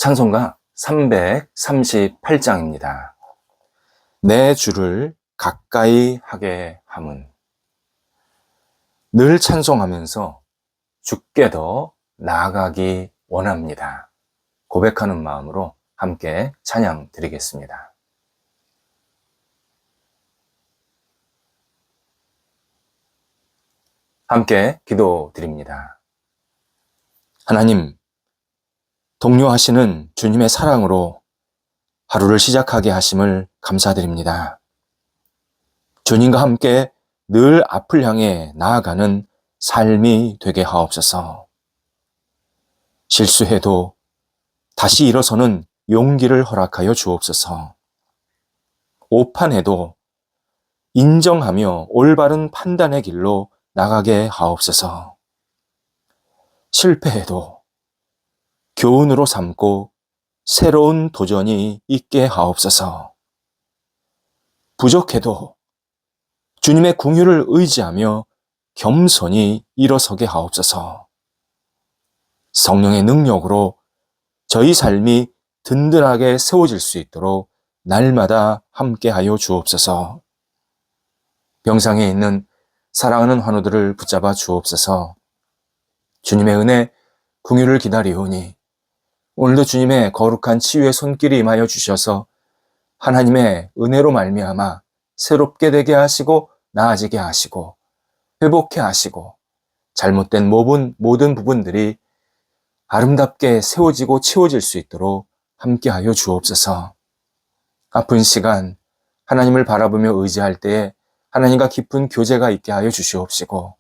찬송가 338장입니다. 내 주를 가까이 하게 함은. 늘 찬송하면서 주께 더 나아가기 원합니다. 고백하는 마음으로 함께 찬양 드리겠습니다. 함께 기도 드립니다. 하나님, 동료하시는 주님의 사랑으로 하루를 시작하게 하심을 감사드립니다. 주님과 함께 늘 앞을 향해 나아가는 삶이 되게 하옵소서. 실수해도 다시 일어서는 용기를 허락하여 주옵소서. 오판해도 인정하며 올바른 판단의 길로 나가게 하옵소서. 실패해도 교훈으로 삼고 새로운 도전이 있게 하옵소서. 부족해도 주님의 긍휼을 의지하며 겸손히 일어서게 하옵소서. 성령의 능력으로 저희 삶이 든든하게 세워질 수 있도록 날마다 함께하여 주옵소서. 병상에 있는 사랑하는 환우들을 붙잡아 주옵소서. 주님의 은혜, 긍휼을 기다리오니 오늘도 주님의 거룩한 치유의 손길이 임하여 주셔서 하나님의 은혜로 말미암아 새롭게 되게 하시고 나아지게 하시고 회복해 하시고 잘못된 모든 부분들이 아름답게 세워지고 채워질 수 있도록 함께하여 주옵소서. 아픈 시간 하나님을 바라보며 의지할 때에 하나님과 깊은 교제가 있게 하여 주시옵시고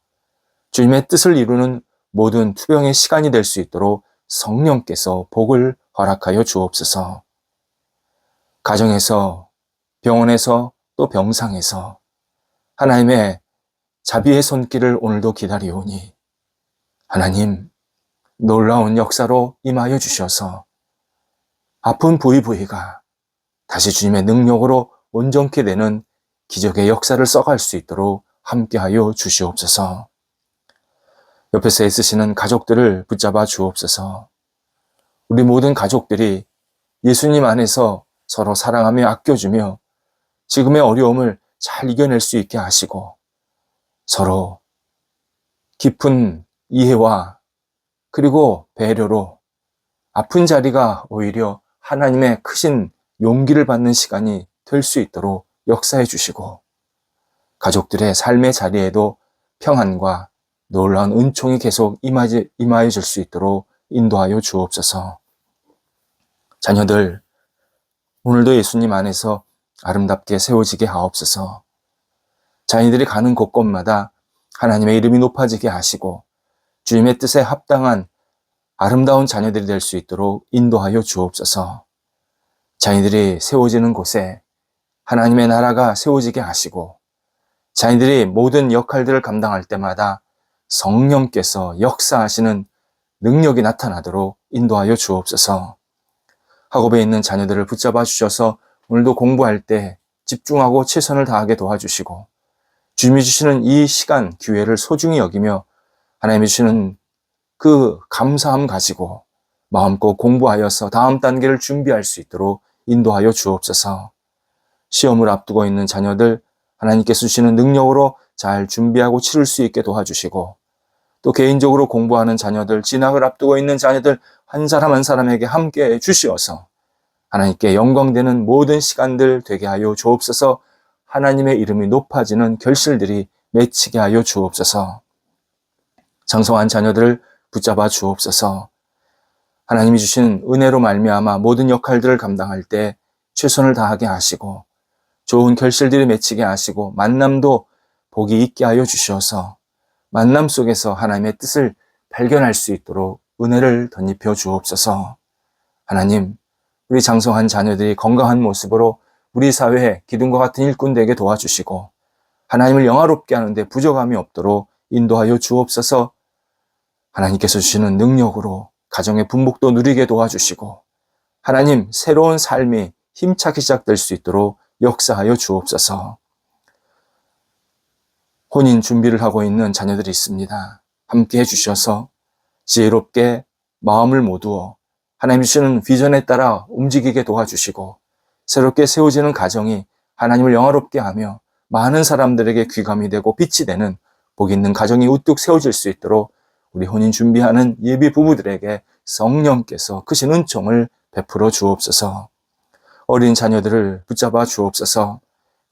주님의 뜻을 이루는 모든 투병의 시간이 될 수 있도록 성령께서 복을 허락하여 주옵소서. 가정에서, 병원에서, 또 병상에서 하나님의 자비의 손길을 오늘도 기다리오니 하나님 놀라운 역사로 임하여 주셔서 아픈 부위가 다시 주님의 능력으로 온전케 되는 기적의 역사를 써갈 수 있도록 함께하여 주시옵소서. 옆에서 애쓰시는 가족들을 붙잡아 주옵소서. 우리 모든 가족들이 예수님 안에서 서로 사랑하며 아껴주며 지금의 어려움을 잘 이겨낼 수 있게 하시고 서로 깊은 이해와 그리고 배려로 아픈 자리가 오히려 하나님의 크신 용기를 받는 시간이 될 수 있도록 역사해 주시고 가족들의 삶의 자리에도 평안과 놀라운 은총이 계속 임하여 줄 수 있도록 인도하여 주옵소서. 자녀들, 오늘도 예수님 안에서 아름답게 세워지게 하옵소서. 자녀들이 가는 곳곳마다 하나님의 이름이 높아지게 하시고 주님의 뜻에 합당한 아름다운 자녀들이 될 수 있도록 인도하여 주옵소서. 자녀들이 세워지는 곳에 하나님의 나라가 세워지게 하시고 자녀들이 모든 역할들을 감당할 때마다 성령께서 역사하시는 능력이 나타나도록 인도하여 주옵소서. 학업에 있는 자녀들을 붙잡아 주셔서 오늘도 공부할 때 집중하고 최선을 다하게 도와주시고 주님이 주시는 이 시간, 기회를 소중히 여기며 하나님이 주시는 그 감사함 가지고 마음껏 공부하여서 다음 단계를 준비할 수 있도록 인도하여 주옵소서. 시험을 앞두고 있는 자녀들 하나님께서 주시는 능력으로 잘 준비하고 치를 수 있게 도와주시고 또 개인적으로 공부하는 자녀들, 진학을 앞두고 있는 자녀들 한 사람 한 사람에게 함께 주시어서 하나님께 영광되는 모든 시간들 되게 하여 주옵소서. 하나님의 이름이 높아지는 결실들이 맺히게 하여 주옵소서. 장성한 자녀들을 붙잡아 주옵소서. 하나님이 주신 은혜로 말미암아 모든 역할들을 감당할 때 최선을 다하게 하시고 좋은 결실들이 맺히게 하시고 만남도 복이 있게 하여 주셔서 만남 속에서 하나님의 뜻을 발견할 수 있도록 은혜를 덧입혀 주옵소서. 하나님, 우리 장성한 자녀들이 건강한 모습으로 우리 사회에 기둥과 같은 일꾼 되게 도와주시고 하나님을 영화롭게 하는데 부족함이 없도록 인도하여 주옵소서. 하나님께서 주시는 능력으로 가정의 분복도 누리게 도와주시고 하나님 새로운 삶이 힘차게 시작될 수 있도록 역사하여 주옵소서. 혼인 준비를 하고 있는 자녀들이 있습니다. 함께 해주셔서 지혜롭게 마음을 모두어 하나님 주시는 비전에 따라 움직이게 도와주시고 새롭게 세워지는 가정이 하나님을 영화롭게 하며 많은 사람들에게 귀감이 되고 빛이 되는 복 있는 가정이 우뚝 세워질 수 있도록 우리 혼인 준비하는 예비 부부들에게 성령께서 크신 은총을 베풀어 주옵소서. 어린 자녀들을 붙잡아 주옵소서.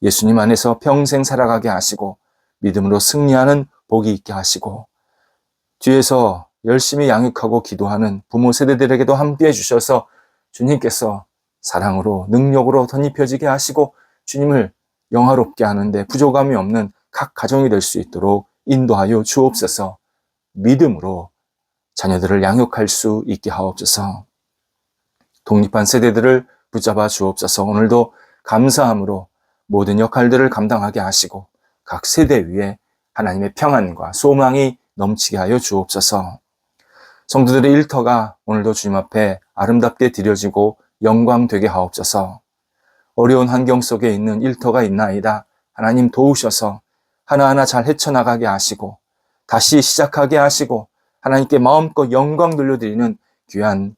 예수님 안에서 평생 살아가게 하시고 믿음으로 승리하는 복이 있게 하시고 뒤에서 열심히 양육하고 기도하는 부모 세대들에게도 함께해 주셔서 주님께서 사랑으로 능력으로 덧입혀지게 하시고 주님을 영화롭게 하는데 부족함이 없는 각 가정이 될 수 있도록 인도하여 주옵소서. 믿음으로 자녀들을 양육할 수 있게 하옵소서. 독립한 세대들을 붙잡아 주옵소서. 오늘도 감사함으로 모든 역할들을 감당하게 하시고 각 세대 위에 하나님의 평안과 소망이 넘치게 하여 주옵소서. 성도들의 일터가 오늘도 주님 앞에 아름답게 드려지고 영광되게 하옵소서. 어려운 환경 속에 있는 일터가 있나이다. 하나님 도우셔서 하나하나 잘 헤쳐나가게 하시고 다시 시작하게 하시고 하나님께 마음껏 영광 돌려드리는 귀한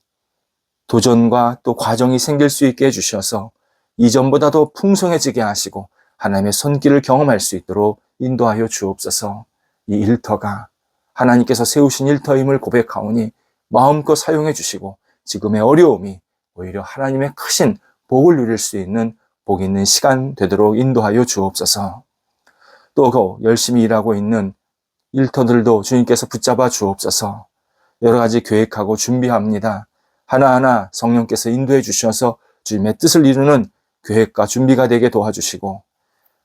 도전과 또 과정이 생길 수 있게 해주셔서 이전보다도 풍성해지게 하시고 하나님의 손길을 경험할 수 있도록 인도하여 주옵소서. 이 일터가 하나님께서 세우신 일터임을 고백하오니 마음껏 사용해 주시고 지금의 어려움이 오히려 하나님의 크신 복을 누릴 수 있는 복 있는 시간 되도록 인도하여 주옵소서. 또 열심히 일하고 있는 일터들도 주님께서 붙잡아 주옵소서. 여러 가지 계획하고 준비합니다. 하나하나 성령께서 인도해 주셔서 주님의 뜻을 이루는 계획과 준비가 되게 도와주시고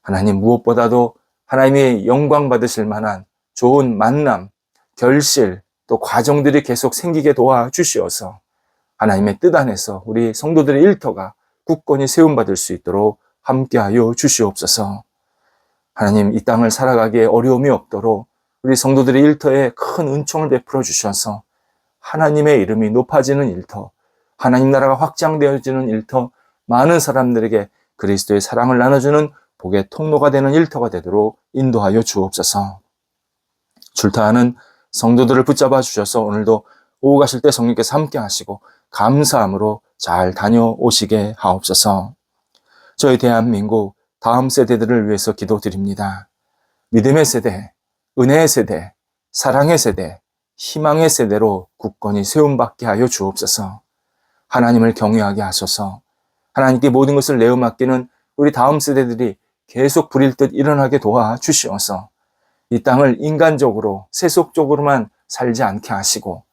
하나님 무엇보다도 하나님의 영광 받으실 만한 좋은 만남, 결실, 또 과정들이 계속 생기게 도와주시어서 하나님의 뜻 안에서 우리 성도들의 일터가 굳건히 세움받을 수 있도록 함께하여 주시옵소서. 하나님 이 땅을 살아가기에 어려움이 없도록 우리 성도들의 일터에 큰 은총을 베풀어 주셔서 하나님의 이름이 높아지는 일터, 하나님 나라가 확장되어지는 일터, 많은 사람들에게 그리스도의 사랑을 나눠주는 복의 통로가 되는 일터가 되도록 인도하여 주옵소서. 출타하는 성도들을 붙잡아 주셔서 오늘도 오고 가실 때 성령께서 함께 하시고 감사함으로 잘 다녀오시게 하옵소서. 저희 대한민국 다음 세대들을 위해서 기도드립니다. 믿음의 세대, 은혜의 세대, 사랑의 세대, 희망의 세대로 굳건히 세움받게 하여 주옵소서. 하나님을 경외하게 하소서. 하나님께 모든 것을 내어 맡기는 우리 다음 세대들이 계속 불일 듯 일어나게 도와주시어서 이 땅을 인간적으로 세속적으로만 살지 않게 하시고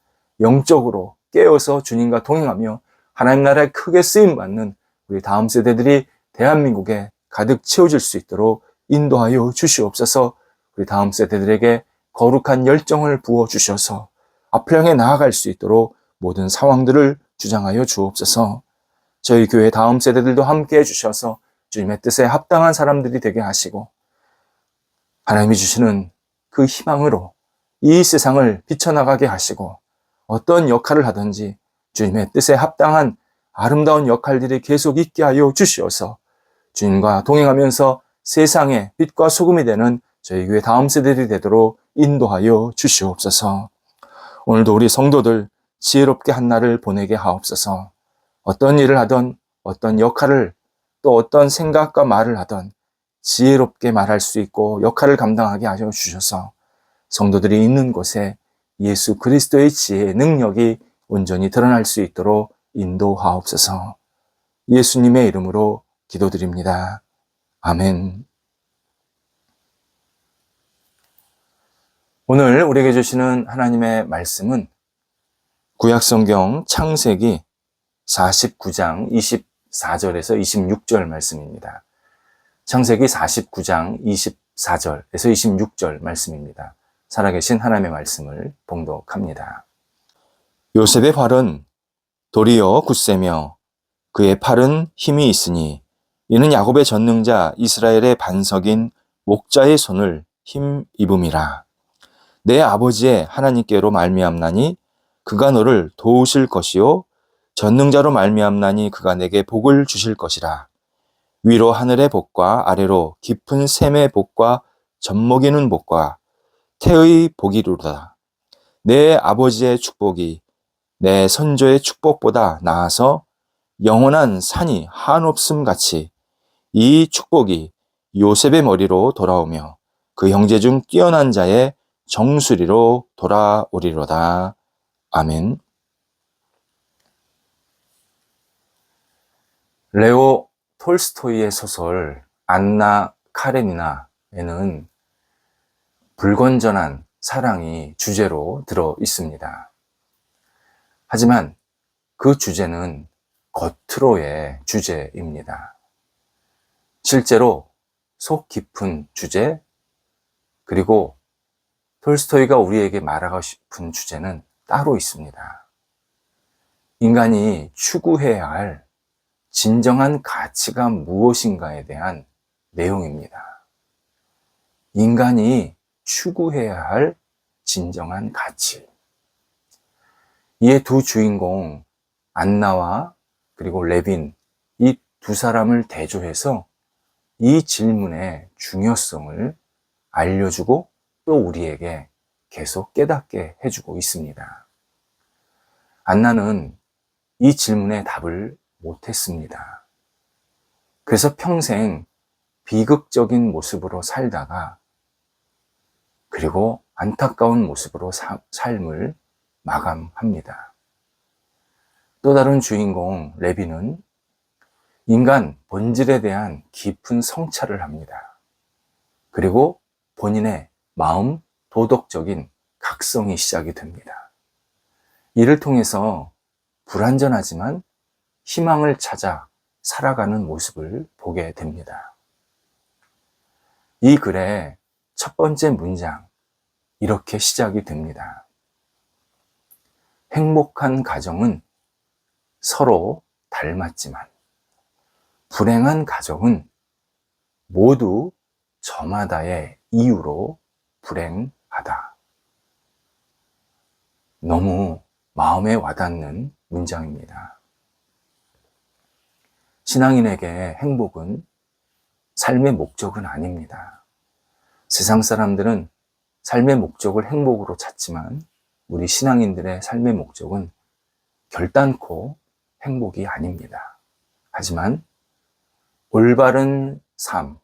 영적으로 깨어서 주님과 동행하며 하나님 나라에 크게 쓰임받는 우리 다음 세대들이 대한민국에 가득 채워질 수 있도록 인도하여 주시옵소서. 우리 다음 세대들에게 거룩한 열정을 부어주셔서 앞을 향해 나아갈 수 있도록 모든 상황들을 주장하여 주옵소서. 저희 교회 다음 세대들도 함께 해주셔서 주님의 뜻에 합당한 사람들이 되게 하시고 하나님이 주시는 그 희망으로 이 세상을 비춰나가게 하시고 어떤 역할을 하든지 주님의 뜻에 합당한 아름다운 역할들이 계속 있게 하여 주시어서 주님과 동행하면서 세상의 빛과 소금이 되는 저희 교회 다음 세대들이 되도록 인도하여 주시옵소서. 오늘도 우리 성도들 지혜롭게 한 날을 보내게 하옵소서. 어떤 일을 하든 어떤 역할을 또 어떤 생각과 말을 하든 지혜롭게 말할 수 있고 역할을 감당하게 하여 주셔서 성도들이 있는 곳에 예수 그리스도의 지혜의 능력이 온전히 드러날 수 있도록 인도하옵소서. 예수님의 이름으로 기도드립니다. 아멘. 오늘 우리에게 주시는 하나님의 말씀은 구약성경 창세기 49장 24절에서 26절 말씀입니다. 창세기 49장 24절에서 26절 말씀입니다. 살아계신 하나님의 말씀을 봉독합니다. 요셉의 발은 도리어 굳세며 그의 팔은 힘이 있으니 이는 야곱의 전능자 이스라엘의 반석인 목자의 손을 힘입음이라. 내 아버지의 하나님께로 말미암나니 그가 너를 도우실 것이요 전능자로 말미암나니 그가 내게 복을 주실 것이라. 위로 하늘의 복과 아래로 깊은 샘의 복과 젖먹이는 복과 태의 복이로다. 내 아버지의 축복이 내 선조의 축복보다 나아서 영원한 산이 한없음 같이 이 축복이 요셉의 머리로 돌아오며 그 형제 중 뛰어난 자의 정수리로 돌아오리로다. 아멘. 레오 톨스토이의 소설 안나 카레니나에는 불건전한 사랑이 주제로 들어 있습니다. 하지만 그 주제는 겉으로의 주제입니다. 실제로 속 깊은 주제, 그리고 톨스토이가 우리에게 말하고 싶은 주제는 따로 있습니다. 인간이 추구해야 할 진정한 가치가 무엇인가에 대한 내용입니다. 인간이 추구해야 할 진정한 가치. 이에 두 주인공 안나와 그리고 레빈, 이 두 사람을 대조해서 이 질문의 중요성을 알려주고 또 우리에게 계속 깨닫게 해주고 있습니다. 안나는 이 질문에 답을 못했습니다. 그래서 평생 비극적인 모습으로 살다가 그리고 안타까운 모습으로 삶을 마감합니다. 또 다른 주인공 레빈은 인간 본질에 대한 깊은 성찰을 합니다. 그리고 본인의 마음 도덕적인 각성이 시작이 됩니다. 이를 통해서 불완전하지만 희망을 찾아 살아가는 모습을 보게 됩니다. 이 글의 첫 번째 문장, 이렇게 시작이 됩니다. 행복한 가정은 서로 닮았지만 불행한 가정은 모두 저마다의 이유로 불행하다. 너무 마음에 와닿는 문장입니다. 신앙인에게 행복은 삶의 목적은 아닙니다. 세상 사람들은 삶의 목적을 행복으로 찾지만 우리 신앙인들의 삶의 목적은 결단코 행복이 아닙니다. 하지만 올바른 삶,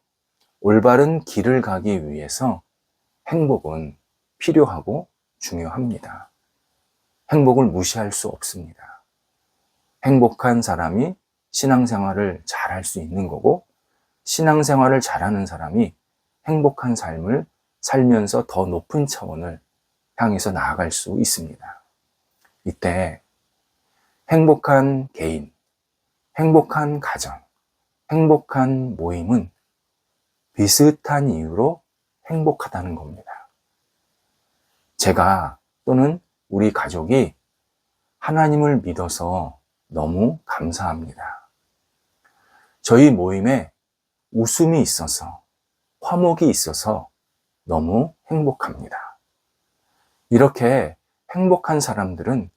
올바른 길을 가기 위해서 행복은 필요하고 중요합니다. 행복을 무시할 수 없습니다. 행복한 사람이 신앙생활을 잘할 수 있는 거고, 신앙생활을 잘하는 사람이 행복한 삶을 살면서 더 높은 차원을 향해서 나아갈 수 있습니다. 이때 행복한 개인, 행복한 가정, 행복한 모임은 비슷한 이유로 행복하다는 겁니다. 제가 또는 우리 가족이 하나님을 믿어서 너무 감사합니다. 저희 모임에 웃음이 있어서, 화목이 있어서 너무 행복합니다. 이렇게 행복한 사람들은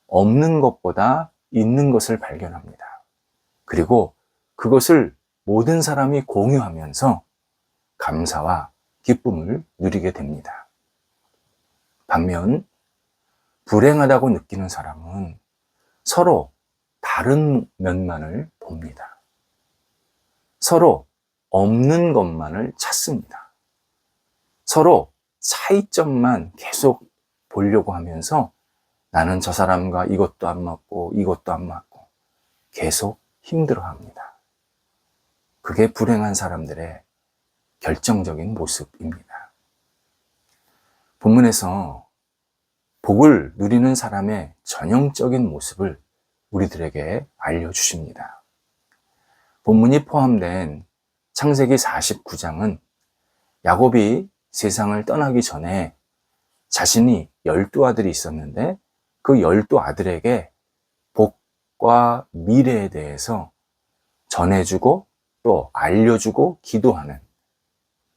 없는 것보다 있는 것을 발견합니다. 그리고 그것을 모든 사람이 공유하면서 감사와 기쁨을 누리게 됩니다. 반면 불행하다고 느끼는 사람은 서로 다른 면만을 봅니다. 서로 없는 것만을 찾습니다. 서로 차이점만 계속 보려고 하면서 나는 저 사람과 이것도 안 맞고 이것도 안 맞고 계속 힘들어합니다. 그게 불행한 사람들의 결정적인 모습입니다. 본문에서 복을 누리는 사람의 전형적인 모습을 우리들에게 알려주십니다. 본문이 포함된 창세기 49장은 야곱이 세상을 떠나기 전에 자신이 12아들이 있었는데 그 12아들에게 복과 미래에 대해서 전해주고 또 알려주고 기도하는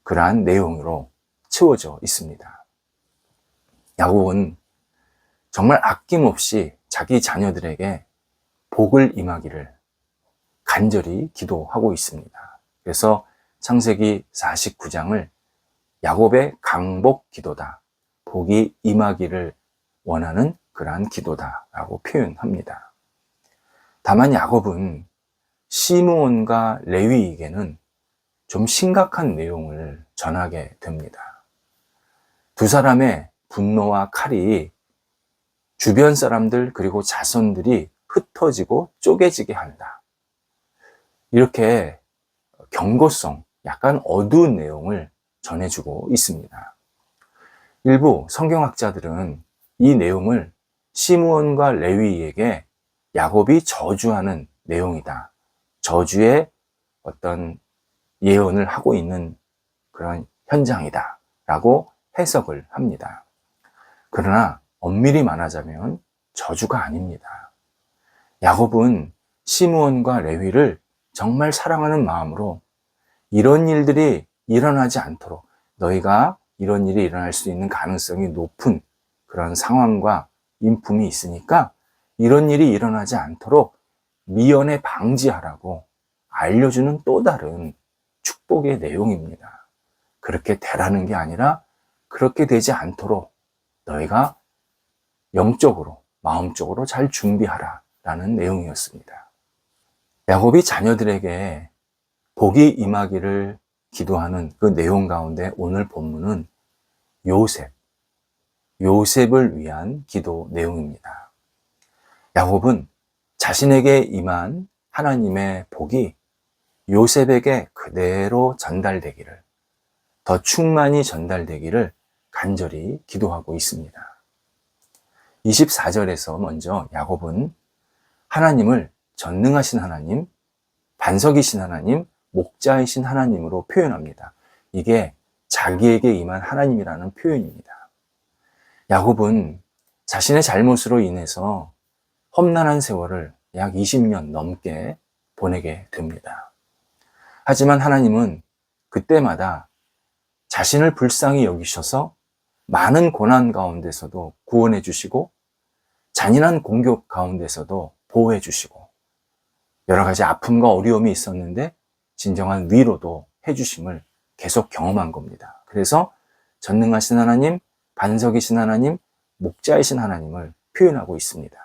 그러한 내용으로 채워져 있습니다. 야곱은 정말 아낌없이 자기 자녀들에게 복을 임하기를 간절히 기도하고 있습니다. 그래서 창세기 49장을 야곱의 강복 기도다, 복이 임하기를 원하는 그러한 기도다라고 표현합니다. 다만 야곱은 시므온과 레위에게는 좀 심각한 내용을 전하게 됩니다. 두 사람의 분노와 칼이 주변 사람들 그리고 자손들이 흩어지고 쪼개지게 한다. 이렇게 경고성, 약간 어두운 내용을 전해주고 있습니다. 일부 성경학자들은 이 내용을 시므온과 레위에게 야곱이 저주하는 내용이다. 저주의 어떤 예언을 하고 있는 그런 현장이다 라고 해석을 합니다. 그러나 엄밀히 말하자면 저주가 아닙니다. 야곱은 시므온과 레위를 정말 사랑하는 마음으로 이런 일들이 일어나지 않도록, 너희가 이런 일이 일어날 수 있는 가능성이 높은 그런 상황과 인품이 있으니까 이런 일이 일어나지 않도록 미연에 방지하라고 알려주는 또 다른 축복의 내용입니다. 그렇게 되라는 게 아니라 그렇게 되지 않도록 너희가 영적으로, 마음적으로 잘 준비하라 라는 내용이었습니다. 야곱이 자녀들에게 복이 임하기를 기도하는 그 내용 가운데 오늘 본문은 요셉을 위한 기도 내용입니다. 야곱은 자신에게 임한 하나님의 복이 요셉에게 그대로 전달되기를, 더 충만히 전달되기를 간절히 기도하고 있습니다. 24절에서 먼저 야곱은 하나님을 전능하신 하나님, 반석이신 하나님, 목자이신 하나님으로 표현합니다. 이게 자기에게 임한 하나님이라는 표현입니다. 야곱은 자신의 잘못으로 인해서 험난한 세월을 약 20년 넘게 보내게 됩니다. 하지만 하나님은 그때마다 자신을 불쌍히 여기셔서 많은 고난 가운데서도 구원해 주시고 잔인한 공격 가운데서도 보호해 주시고 여러 가지 아픔과 어려움이 있었는데 진정한 위로도 해주심을 계속 경험한 겁니다. 그래서 전능하신 하나님, 반석이신 하나님, 목자이신 하나님을 표현하고 있습니다.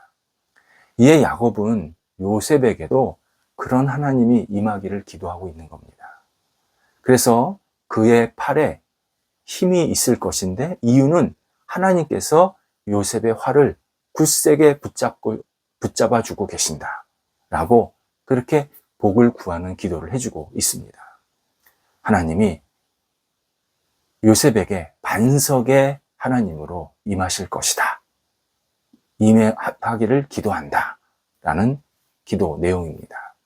이에 야곱은 요셉에게도 그런 하나님이 임하기를 기도하고 있는 겁니다. 그래서 그의 팔에 힘이 있을 것인데 이유는 하나님께서 요셉의 활을 굳세게 붙잡아주고 계신다 라고 그렇게 복을 구하는 기도를 해주고 있습니다. 하나님이 요셉에게 반석의 하나님으로 임하실 것이다. 임하기를 기도한다 라는 기도 내용입니다.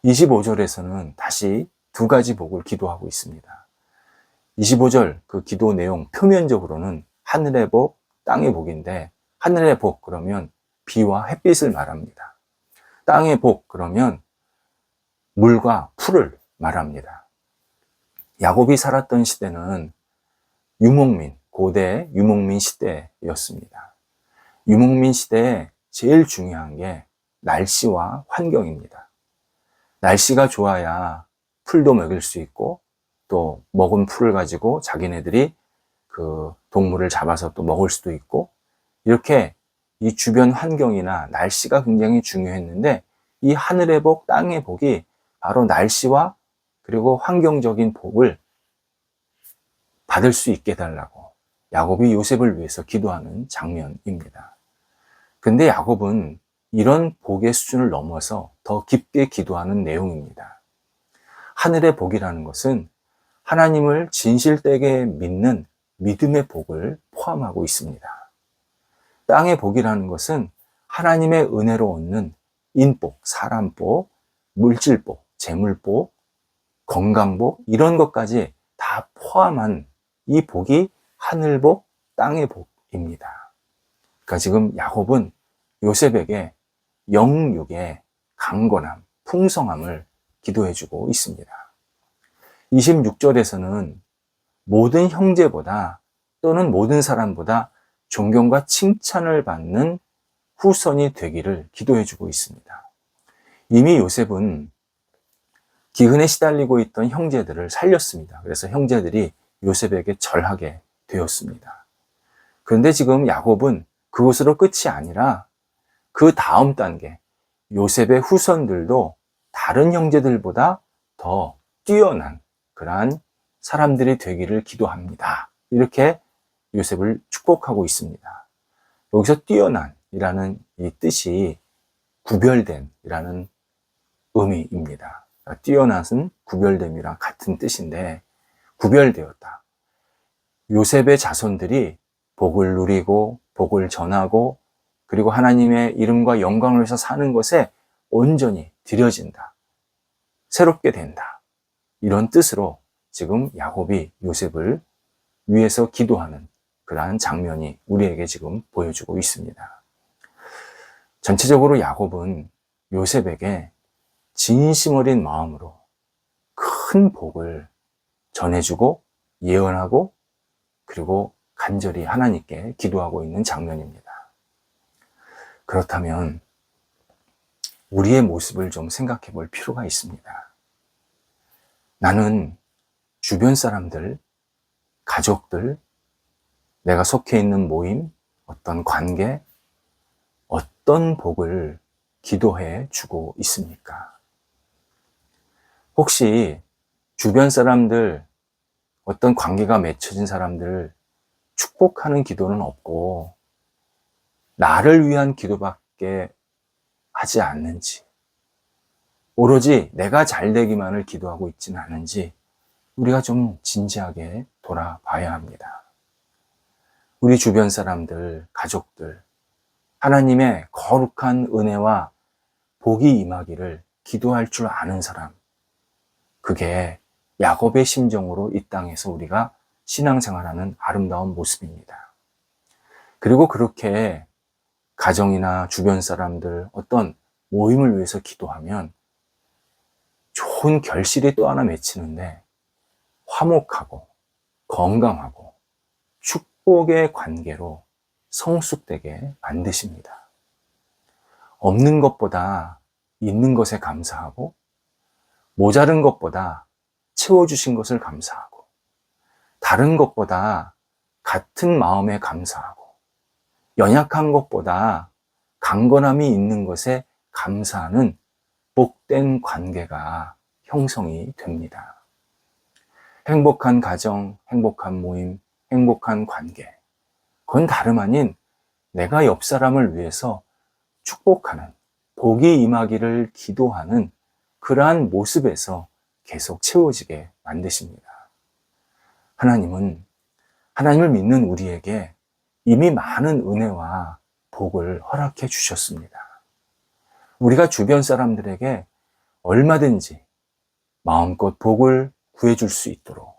25절에서는 다시 두 가지 복을 기도하고 있습니다. 25절 그 기도 내용 표면적으로는 하늘의 복, 땅의 복인데 하늘의 복 그러면 비와 햇빛을 말합니다. 땅의 복 그러면 물과 풀을 말합니다. 야곱이 살았던 시대는 유목민, 고대 유목민 시대였습니다. 유목민 시대에 제일 중요한 게 날씨와 환경입니다. 날씨가 좋아야 풀도 먹일 수 있고 또 먹은 풀을 가지고 자기네들이 그 동물을 잡아서 또 먹을 수도 있고 이렇게 이 주변 환경이나 날씨가 굉장히 중요했는데 이 하늘의 복, 땅의 복이 바로 날씨와 그리고 환경적인 복을 받을 수 있게 해달라고 야곱이 요셉을 위해서 기도하는 장면입니다. 근데 야곱은 이런 복의 수준을 넘어서 더 깊게 기도하는 내용입니다. 하늘의 복이라는 것은 하나님을 진실되게 믿는 믿음의 복을 포함하고 있습니다. 땅의 복이라는 것은 하나님의 은혜로 얻는 인복, 사람복, 물질복, 재물복, 건강복 이런 것까지 다 포함한 이 복이 하늘복, 땅의 복입니다. 그러니까 지금 야곱은 요셉에게 영육의 강건함, 풍성함을 기도해주고 있습니다. 26절에서는 모든 형제보다 또는 모든 사람보다 존경과 칭찬을 받는 후손이 되기를 기도해주고 있습니다. 이미 요셉은 기근에 시달리고 있던 형제들을 살렸습니다. 그래서 형제들이 요셉에게 절하게 되었습니다. 그런데 지금 야곱은 그것으로 끝이 아니라 그 다음 단계, 요셉의 후손들도 다른 형제들보다 더 뛰어난 그러한 사람들이 되기를 기도합니다. 이렇게 요셉을 축복하고 있습니다. 여기서 뛰어난이라는 이 뜻이 구별된이라는 의미입니다. 뛰어난은 구별됨이랑 같은 뜻인데 구별되었다. 요셉의 자손들이 복을 누리고 복을 전하고 그리고 하나님의 이름과 영광을 위해서 사는 것에 온전히 들여진다. 새롭게 된다. 이런 뜻으로 지금 야곱이 요셉을 위해서 기도하는 그러한 장면이 우리에게 지금 보여주고 있습니다. 전체적으로 야곱은 요셉에게 진심 어린 마음으로 큰 복을 전해주고 예언하고 그리고 간절히 하나님께 기도하고 있는 장면입니다. 그렇다면 우리의 모습을 좀 생각해 볼 필요가 있습니다. 나는 주변 사람들, 가족들, 내가 속해 있는 모임, 어떤 관계, 어떤 복을 기도해 주고 있습니까? 혹시 주변 사람들, 어떤 관계가 맺혀진 사람들 축복하는 기도는 없고 나를 위한 기도밖에 하지 않는지, 오로지 내가 잘 되기만을 기도하고 있지는 않은지 우리가 좀 진지하게 돌아봐야 합니다. 우리 주변 사람들, 가족들, 하나님의 거룩한 은혜와 복이 임하기를 기도할 줄 아는 사람, 그게 야곱의 심정으로 이 땅에서 우리가 신앙생활하는 아름다운 모습입니다. 그리고 그렇게 가정이나 주변 사람들, 어떤 모임을 위해서 기도하면 좋은 결실이 또 하나 맺히는데 화목하고 건강하고 축복의 관계로 성숙되게 만드십니다. 없는 것보다 있는 것에 감사하고 모자른 것보다 채워주신 것을 감사하고 다른 것보다 같은 마음에 감사하고 연약한 것보다 강건함이 있는 것에 감사하는 복된 관계가 형성이 됩니다. 행복한 가정, 행복한 모임, 행복한 관계, 그건 다름 아닌 내가 옆 사람을 위해서 축복하는, 복이 임하기를 기도하는 그러한 모습에서 계속 채워지게 만드십니다. 하나님은 하나님을 믿는 우리에게 이미 많은 은혜와 복을 허락해 주셨습니다. 우리가 주변 사람들에게 얼마든지 마음껏 복을 구해줄 수 있도록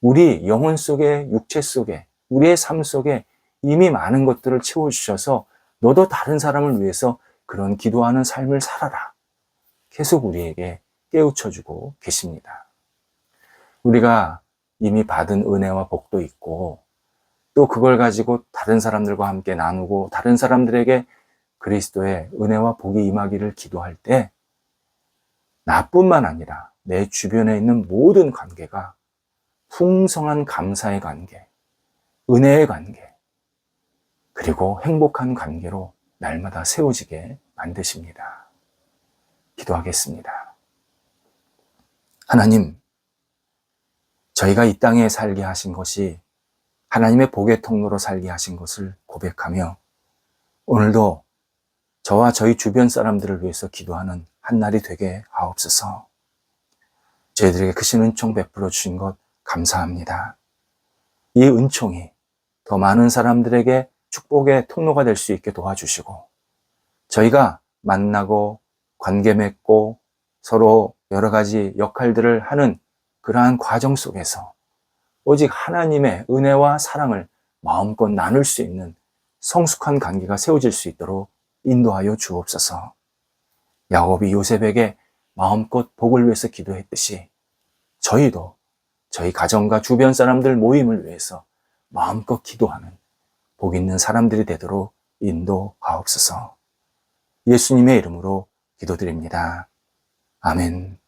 우리 영혼 속에, 육체 속에, 우리의 삶 속에 이미 많은 것들을 채워주셔서 너도 다른 사람을 위해서 그런 기도하는 삶을 살아라. 계속 우리에게 깨우쳐주고 계십니다. 우리가 이미 받은 은혜와 복도 있고 또 그걸 가지고 다른 사람들과 함께 나누고 다른 사람들에게 그리스도의 은혜와 복이 임하기를 기도할 때 나뿐만 아니라 내 주변에 있는 모든 관계가 풍성한 감사의 관계, 은혜의 관계, 그리고 행복한 관계로 날마다 세워지게 만드십니다. 기도하겠습니다. 하나님, 저희가 이 땅에 살게 하신 것이 하나님의 복의 통로로 살게 하신 것을 고백하며 오늘도 저와 저희 주변 사람들을 위해서 기도하는 한 날이 되게 하옵소서. 저희들에게 크신 은총 베풀어 주신 것 감사합니다. 이 은총이 더 많은 사람들에게 축복의 통로가 될 수 있게 도와주시고 저희가 만나고 관계 맺고 서로 여러 가지 역할들을 하는 그러한 과정 속에서 오직 하나님의 은혜와 사랑을 마음껏 나눌 수 있는 성숙한 관계가 세워질 수 있도록 인도하여 주옵소서. 야곱이 요셉에게 마음껏 복을 위해서 기도했듯이 저희도 저희 가정과 주변 사람들 모임을 위해서 마음껏 기도하는 복 있는 사람들이 되도록 인도하옵소서. 예수님의 이름으로 기도드립니다. 아멘.